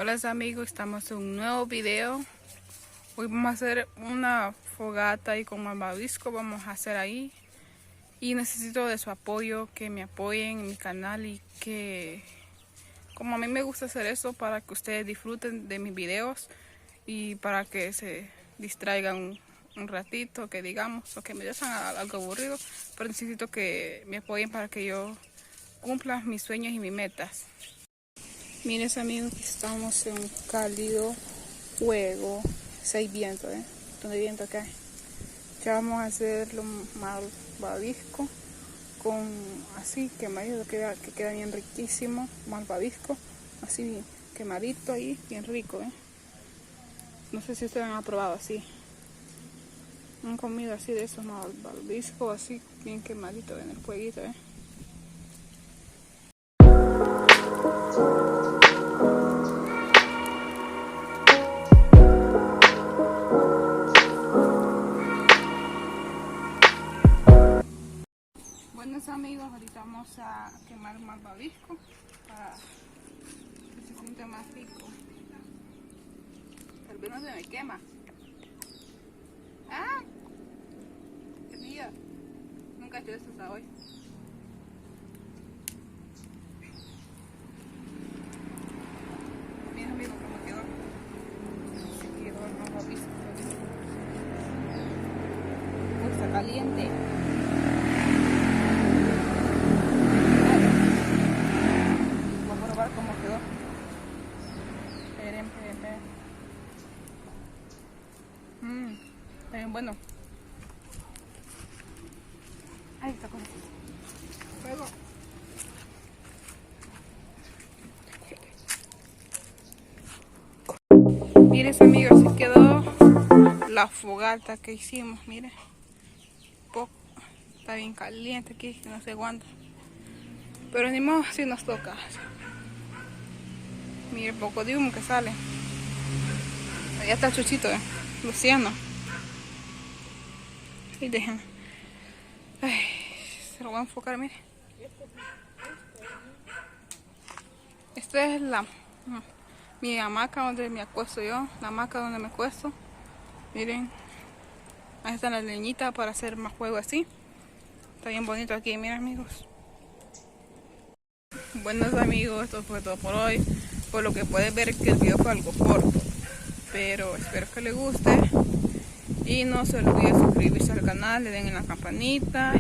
Hola amigos, estamos en un nuevo video. Hoy vamos a hacer una fogata y con malvavisco vamos a hacer ahí. Y necesito de su apoyo, que me apoyen en mi canal y que, como a mí me gusta hacer eso, para que ustedes disfruten de mis videos y para que se distraigan un ratito, que digamos, o que me dejan algo aburrido, pero necesito que me apoyen para que yo cumpla mis sueños y mis metas. Miren amigos, que estamos en un cálido juego, si hay viento, donde viento acá. Ya vamos a hacer lo malvavisco con así quemadito, que queda bien riquísimo, malvavisco, así bien quemadito ahí, bien rico, No sé si ustedes han probado así. Han comido así de esos malvaviscos, así bien quemadito en el fueguito, Buenos amigos, ahorita vamos a quemar el malvavisco para que se sienta más rico. Tal vez no se me quema. ¡Ah! ¡Qué día! Nunca he hecho eso hasta hoy. Mira amigos cómo quedó. Se quedó el malvavisco. Está caliente. Cómo quedó. Esperen. Está bien bueno. Ahí está con fuego. Miren amigos, así quedó la fogata que hicimos. Miren, está bien caliente aquí, no se aguanta. Pero ni modo, si nos toca. Mire el poco de humo que sale. Allá está el chuchito, Luciano. Y dejen. Ay, se lo voy a enfocar, mire. Esta es mi hamaca donde me acuesto yo. La hamaca donde me acuesto. Miren. Ahí están las leñitas para hacer más fuego así. Está bien bonito aquí, miren amigos. Buenos amigos, esto fue todo por hoy. Por lo que pueden ver que el video fue algo corto, pero espero que les guste y no se olviden suscribirse al canal, le den en la campanita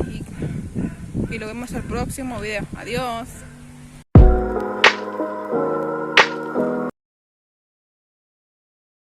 y lo vemos en el próximo video. Adiós.